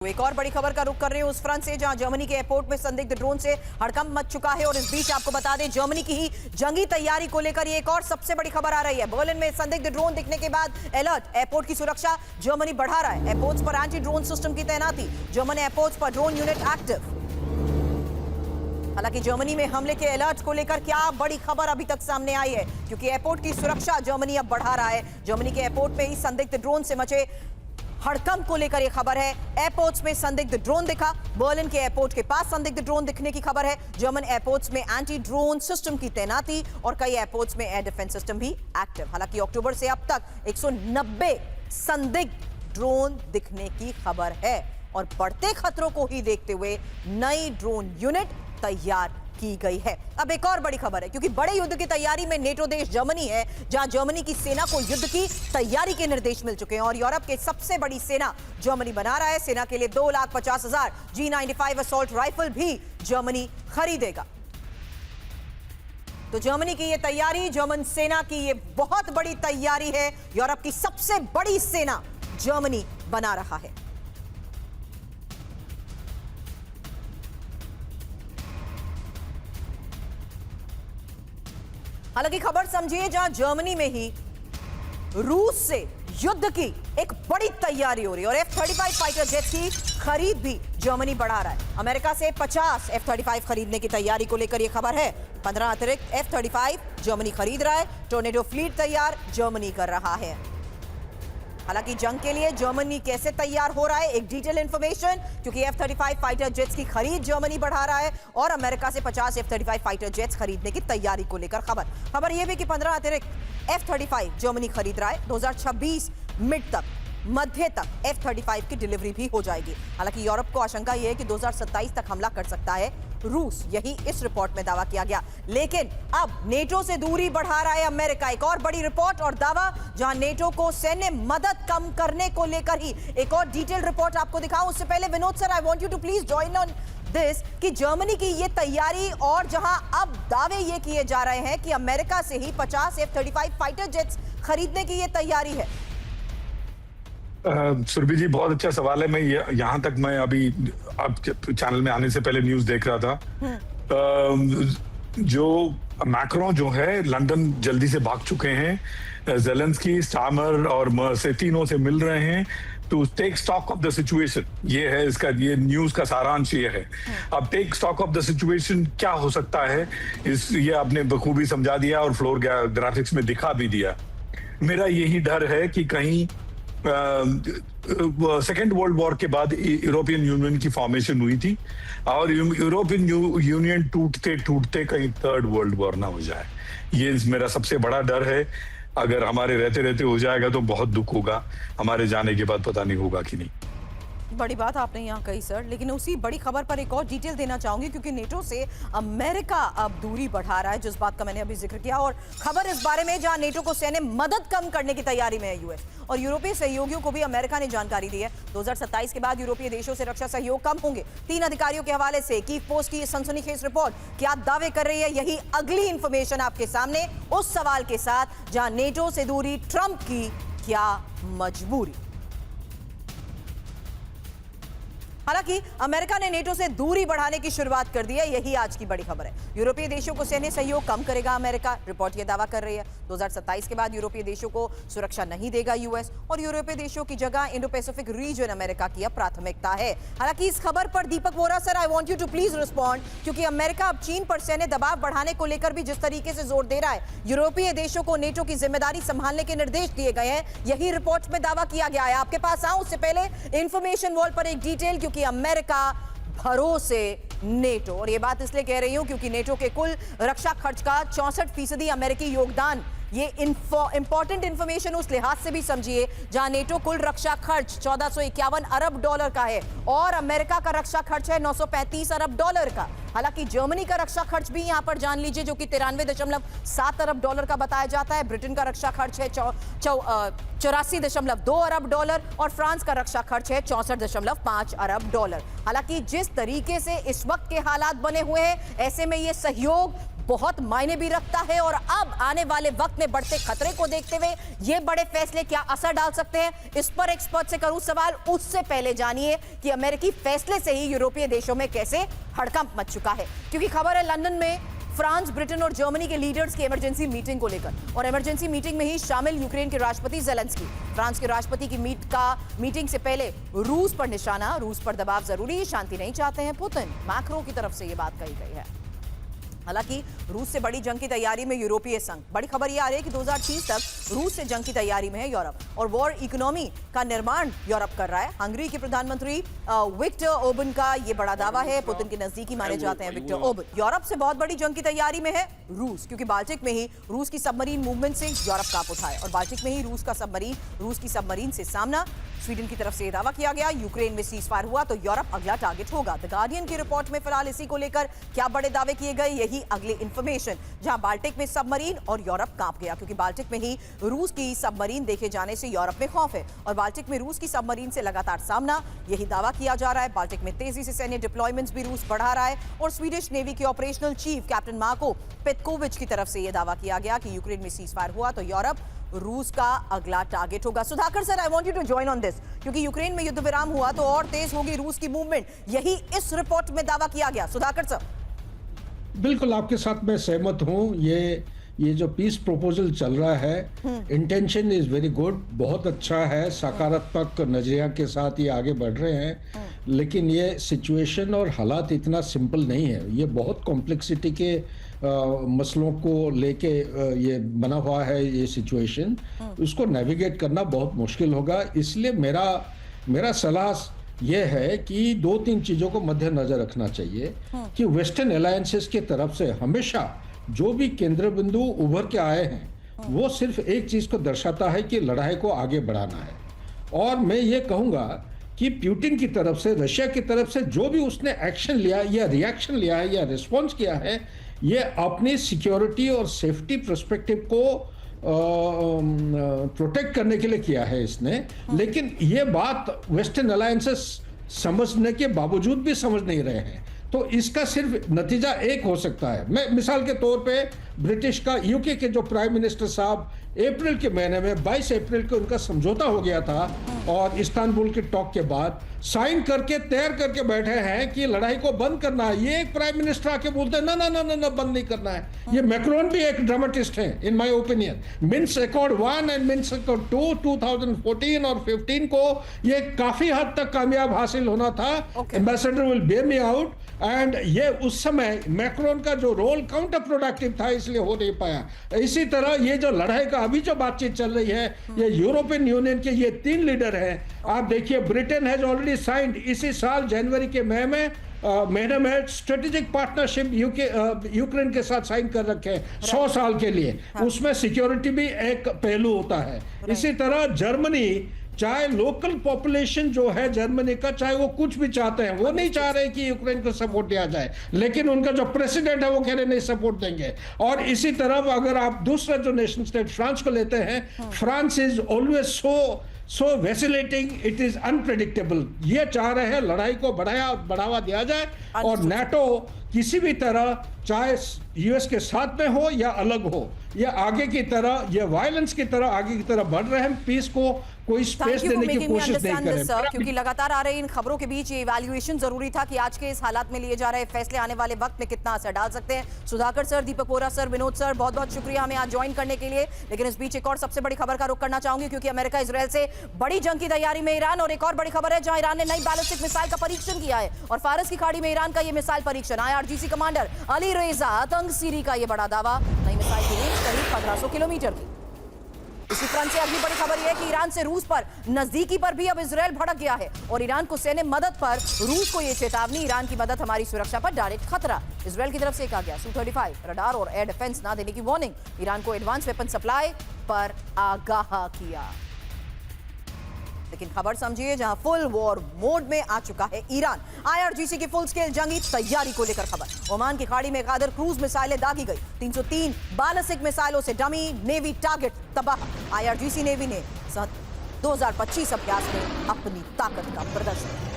एक और बड़ी खबर का रुख कर रहे हैं उस फ्रंट से जहां जर्मनी के एयरपोर्ट में संदिग्ध ड्रोन से हड़कंप मच चुका है। और इस बीच आपको बता दें जर्मनी की ही जंगी तैयारी को लेकर ये एक और सबसे बड़ी खबर आ रही है। बर्लिन में संदिग्ध ड्रोन दिखने के बाद अलर्ट, एयरपोर्ट की सुरक्षा जर्मनी बढ़ा रहा है। एयरपोर्ट्स पर एंटी ड्रोन सिस्टम की तैनाती, जर्मन एयरपोर्ट्स पर ड्रोन यूनिट एक्टिव। हालांकि जर्मनी में हमले के अलर्ट को लेकर क्या बड़ी खबर अभी तक सामने आई है, क्योंकि एयरपोर्ट की सुरक्षा जर्मनी अब बढ़ा रहा है। जर्मनी के एयरपोर्ट में ही संदिग्ध ड्रोन से मचे हड़कंप को लेकर यह खबर है। एयरपोर्ट्स में संदिग्ध ड्रोन दिखा, बर्लिन के एयरपोर्ट के पास संदिग्ध ड्रोन दिखने की खबर है। जर्मन एयरपोर्ट्स में एंटी ड्रोन सिस्टम की तैनाती और कई एयरपोर्ट्स में एयर डिफेंस सिस्टम भी एक्टिव। हालांकि अक्टूबर से अब तक 190 संदिग्ध ड्रोन दिखने की खबर है और बढ़ते खतरों को ही देखते हुए नई ड्रोन यूनिट तैयार की गई है। अब एक और बड़ी खबर है, क्योंकि बड़े युद्ध की तैयारी में नेटो देश जर्मनी है, जहां जर्मनी की सेना को युद्ध की तैयारी के निर्देश मिल चुके हैं और यूरोप के सबसे बड़ी सेना जर्मनी बना रहा है। सेना के लिए 2,50,000 G95 असॉल्ट राइफल भी जर्मनी खरीदेगा। तो जर्मनी की यह तैयारी, जर्मन सेना की यह बहुत बड़ी तैयारी है। यूरोप की सबसे बड़ी सेना जर्मनी बना रहा है। हालांकि खबर समझिए, जहां जर्मनी में ही रूस से युद्ध की एक बड़ी तैयारी हो रही है और F-35 फाइटर जेट की खरीद भी जर्मनी बढ़ा रहा है। अमेरिका से 50 F-35 खरीदने की तैयारी को लेकर यह खबर है। 15 अतिरिक्त F-35 जर्मनी खरीद रहा है। टोर्नेडो फ्लीट तैयार जर्मनी कर रहा है। हालांकि जंग के लिए जर्मनी कैसे तैयार हो रहा है, एक डिटेल इंफॉर्मेशन, क्योंकि F-35 फाइटर जेट्स की खरीद जर्मनी बढ़ा रहा है और अमेरिका से 50 F-35 फाइटर जेट्स खरीदने की तैयारी को लेकर खबर यह भी कि 15 अतिरिक्त F-35 जर्मनी खरीद रहा है। 2026 मिड तक, मध्य तक F-35 की डिलीवरी भी हो जाएगी। हालांकि यूरोप को आशंका यह है कि 2027 तक हमला कर सकता है रूस, यही इस रिपोर्ट में दावा किया गया। लेकिन अब नेटो से दूरी बढ़ा रहा है अमेरिका। एक और बड़ी रिपोर्ट और दावा, जहां नेटो को सैन्य मदद कम करने को लेकर ही एक और डिटेल रिपोर्ट आपको दिखाऊं। उससे पहले Vinod sir, I want you to please join on this कि जर्मनी की ये तैयारी और जहां अब दावे ये किए जा रहे हैं कि अमेरिका से ही 50 F-35 फाइटर जेट्स खरीदने की ये तैयारी है। सुरभि जी, बहुत अच्छा सवाल है। मैं यहाँ तक मैं अभी आप चैनल में आने से पहले न्यूज देख रहा था। जो मैक्रोन जो है लंदन जल्दी से भाग चुके हैं। ज़ेलेंस्की, स्टार्मर और से तीनों से मिल रहे हैं to take stock of the situation. ये है इसका, ये न्यूज का सारांश ये है। अब take stock of the situation क्या हो सकता है, ये आपने बखूबी समझा दिया और फ्लोर ग्राफिक्स में दिखा भी दिया। मेरा यही डर है कि कहीं सेकेंड वर्ल्ड वॉर के बाद यूरोपियन यूनियन की फॉर्मेशन हुई थी और यूरोपियन यूनियन टूटते टूटते कहीं थर्ड वर्ल्ड वॉर ना हो जाए। ये मेरा सबसे बड़ा डर है। अगर हमारे रहते रहते हो जाएगा तो बहुत दुख होगा, हमारे जाने के बाद पता नहीं होगा कि नहीं। बड़ी बात आपने यहाँ कही सर, लेकिन उसी बड़ी खबर पर एक और डिटेल देना चाहूंगी, क्योंकि नेटो से अमेरिका अब दूरी बढ़ा रहा है, जिस बात का मैंने अभी जिक्र किया। और खबर इस बारे में जहां नेटो को सैन्य मदद कम करने की तैयारी में है यूएस और यूरोपीय सहयोगियों को भी अमेरिका ने जानकारी दी है। 2027 के बाद यूरोपीय देशों से रक्षा सहयोग कम होंगे। 3 अधिकारियों के हवाले से कीव पोस्ट की सनसनीखेज रिपोर्ट क्या दावे कर रही है, यही अगली इंफॉर्मेशन आपके सामने उस सवाल के साथ, जहां नेटो से दूरी ट्रंप की क्या मजबूरी। हालांकि अमेरिका ने नेटो से दूरी बढ़ाने की शुरुआत कर दी है, यही आज की बड़ी खबर है। यूरोपीय देशों को सैन्य सहयोग कम करेगा अमेरिका, रिपोर्ट यह दावा कर रही है। 2027 के बाद यूरोपीय देशों को सुरक्षा नहीं देगा यूएस और यूरोपीय देशों की जगह इंडो पैसिफिक रीजन अमेरिका की अब प्राथमिकता है। हालांकि इस खबर पर Deepak Vora sir, I want you to please respond, क्योंकि अमेरिका अब चीन पर सैन्य दबाव बढ़ाने को लेकर भी जिस तरीके से जोर दे रहा है, यूरोपीय देशों को नेटो की जिम्मेदारी संभालने के निर्देश दिए गए हैं, यही रिपोर्ट में दावा किया गया है। आपके पास आऊं उससे पहले इंफॉर्मेशन वॉल पर एक डिटेल, क्योंकि अमेरिका भरोसे नेटो, और यह बात इसलिए कह रही हूं क्योंकि नेटो के कुल रक्षा खर्च का 64% अमेरिकी योगदान। ये इंपॉर्टेंट इंफॉर्मेशन उस लिहाज से भी समझिए, जहां नेटो कुल रक्षा खर्च 1451 अरब डॉलर का है और अमेरिका का रक्षा खर्च है 935 अरब डॉलर का। हालांकि जर्मनी का रक्षा खर्च भी यहां पर जान लीजिए, जो कि 93.7 अरब डॉलर का बताया जाता है। ब्रिटेन का रक्षा खर्च है 84.2 अरब डॉलर और फ्रांस का रक्षा खर्च है 64.5 अरब डॉलर। हालांकि जिस तरीके से इस वक्त के हालात बने हुए हैं, ऐसे में यह सहयोग बहुत मायने भी रखता है और अब आने वाले वक्त में बढ़ते खतरे को देखते हुए ये बड़े फैसले क्या असर डाल सकते हैं, इस पर एक्सपर्ट से करूं सवाल। उससे पहले जानिए कि अमेरिकी फैसले से ही यूरोपीय देशों में कैसे हड़कंप मच चुका है, क्योंकि खबर है लंदन में फ्रांस, ब्रिटेन और जर्मनी के लीडर्स की इमरजेंसी मीटिंग को लेकर, और इमरजेंसी मीटिंग में ही शामिल यूक्रेन के राष्ट्रपति ज़ेलेंस्की। फ्रांस के राष्ट्रपति की मीटिंग से पहले रूस पर निशाना, रूस पर दबाव जरूरी, शांति नहीं चाहते हैं पुतिन, मैक्रो की तरफ से यह बात कही गई है। हालांकि रूस से बड़ी जंग की तैयारी में यूरोपीय संघ, बड़ी खबर यह आ रही है कि 2030 तक रूस से जंग की तैयारी में है यूरोप, और वॉर इकोनॉमी का निर्माण यूरोप कर रहा है। हंगरी के प्रधानमंत्री विक्टर ओर्बन का यह बड़ा दावा है, पुतिन के नजदीकी माने जाते हैं विक्टर ओर्बन। यूरोप से बहुत बड़ी जंग की तैयारी में है रूस, क्योंकि बाल्टिक में ही रूस की सबमरीन मूवमेंट से यूरोप कांप उठा है, और बाल्टिक में ही रूस की सबमरीन से सामना। स्वीडन की तरफ से यह दावा किया गया, यूक्रेन में सीजफायर हुआ तो यूरोप अगला टारगेट होगा। द गार्डियन की रिपोर्ट में फिलहाल इसी को लेकर क्या बड़े दावे किए गए, यही अगली इंफॉर्मेशन, जहां बाल्टिक में सबमरीन और यूरोप कांप गया, क्योंकि बाल्टिक में ही रूस की सबमरीन देखे जाने से यूरोप में खौफ है, और बाल्टिक में रूस की सबमरीन से लगातार सामना, यही दावा किया जा रहा है। बाल्टिक में तेजी से सैन्य डिप्लॉयमेंट्स भी रूस बढ़ा रहा है, और स्वीडिश नेवी के operational chief captain Marco Petkovic की तरफ से यह दावा किया गया कि यूक्रेन में सीजफायर हुआ तो यूरोप रूस का अगला टारगेट होगा। Sudhakar sir, I want you to join on this, क्योंकि यूक्रेन में युद्ध विराम हुआ तो और तेज होगी रूस की मूवमेंट, यही इस रिपोर्ट में दावा किया गया। सुधाकर सर। बिल्कुल आपके साथ मैं सहमत हूं। ये जो पीस प्रपोजल चल रहा है, इंटेंशन इज वेरी गुड, बहुत अच्छा है, सकारात्मक नजरिया के साथ ये आगे बढ़ रहे हैं, लेकिन ये सिचुएशन और हालात इतना सिंपल नहीं है। ये बहुत कॉम्प्लेक्सिटी के मसलों को लेके ये बना हुआ है ये सिचुएशन, उसको नेविगेट करना बहुत मुश्किल होगा। इसलिए मेरा सलाह यह है कि 2-3 चीज़ों को मद्देनजर रखना चाहिए कि वेस्टर्न अलायंसेस की तरफ से हमेशा जो भी केंद्र बिंदु उभर के आए हैं वो सिर्फ एक चीज़ को दर्शाता है कि लड़ाई को आगे बढ़ाना है। और मैं ये कहूँगा कि पुतिन की तरफ से, रशिया की तरफ से जो भी उसने एक्शन लिया या रिएक्शन लिया है या रिस्पॉन्स किया है, ये अपनी सिक्योरिटी और सेफ्टी पर्सपेक्टिव को प्रोटेक्ट करने के लिए किया है इसने। लेकिन ये बात वेस्टर्न अलायंसेस समझने के बावजूद भी समझ नहीं रहे हैं, तो इसका सिर्फ नतीजा एक हो सकता है। मैं मिसाल के तौर पे ब्रिटिश का, यूके के जो प्राइम मिनिस्टर साहब अप्रैल के महीने में 22 अप्रैल को उनका समझौता हो गया था, और इस्तांबुल के टॉक के बाद साइन करके तैयार करके बैठे हैं कि लड़ाई को बंद करना है। ये एक प्राइम मिनिस्टर आके बोलते हैं ना ना ना ना ना बंद नहीं करना है। ये मैक्रोन भी एक ड्रामेटिस्ट है in my opinion. Mince accord 1 and mince accord 2 2014 और 15 को ये काफी हद तक कामयाब हासिल होना था। Ambassador will bear me out, and ये उस समय मैक्रोन का जो रोल काउंटर प्रोडक्टिव था, इसलिए हो नहीं पाया। इसी तरह ये जो लड़ाई का अभी जो बातचीत चल रही है, ये यूरोपियन यूनियन के ये 3 लीडर हैं। आप देखिए, ब्रिटेन हैज ऑलरेडी साइंड इसी साल जनवरी के महीने में स्ट्रेटेजिक पार्टनरशिप यूक्रेन के साथ साइन कर रखे हैं 100 साल के लिए। उसमें सिक्योरिटी भी एक पहलू होता है। इसी तरह जर्मनी, चाहे लोकल पॉपुलेशन जो है जर्मनी का, चाहे वो कुछ भी चाहते हैं, वो नहीं चाह रहे कि यूक्रेन को सपोर्ट दिया जाए, लेकिन उनका जो प्रेसिडेंट है वो कह रहे नहीं सपोर्ट देंगे। और इसी तरह अगर आप दूसरा जो नेशन स्टेट फ्रांस को लेते हैं, France is always so vacillating, it is unpredictable. ये चाह रहे हैं लड़ाई को बढ़ावा दिया जाए, और नाटो किसी भी तरह, चाहे यूएस के साथ में हो या अलग हो, ये आगे की तरह, ये वायलेंस की तरह आगे की तरह बढ़ रहे हैं। पीस को कोई स्पेस देने की कोशिश नहीं कर रहे। क्योंकि लगातार आ रही इन खबरों के बीच ये इवैल्यूएशन जरूरी था कि आज के इस हालात में लिए जा रहे फैसले आने वाले वक्त में कितना असर डाल सकते हैं। सुधाकर सर, दीपक बोरा सर, विनोद सर, बहुत बहुत शुक्रिया हमें आज ज्वाइन करने के लिए। लेकिन इस बीच एक और सबसे बड़ी खबर का रुख करना चाहूंगी, क्योंकि अमेरिका इजरायल से बड़ी जंग की तैयारी में ईरान, और एक और बड़ी खबर है जहां ईरान ने नई बैलिस्टिक मिसाइल का परीक्षण किया है, और फारस की खाड़ी में ईरान का यह मिसाइल परीक्षण। IRGC कमांडर अली रेजा तंगसीरी का यह बड़ा दावा, नई मिसाइल की रेंज करीब 1500 किलोमीटर की। इसी फ्रंट से अगली बड़ी खबर यह है कि ईरान से रूस पर नजदीकी पर भी अब इजरायल भड़क गया है, और ईरान को सैन्य मदद पर रूस को यह चेतावनी, ईरान की मदद हमारी सुरक्षा पर डायरेक्ट खतरा। इजरायल की तरफ से कहा गया Su-35 रडार और एयर डिफेंस ना देने की वार्निंग, ईरान को एडवांस वेपन सप्लाई पर आगाह किया। लेकिन खबर समझिए जहां फुल वॉर मोड में आ चुका है ईरान। IRGC की फुल स्केल जंगी तैयारी को लेकर खबर, ओमान की खाड़ी में कादर क्रूज मिसाइलें दागी गई, 303 बैलिस्टिक मिसाइलों से डमी नेवी टारगेट तबाह। IRGC नेवी ने 2025 अभ्यास में अपनी ताकत का प्रदर्शन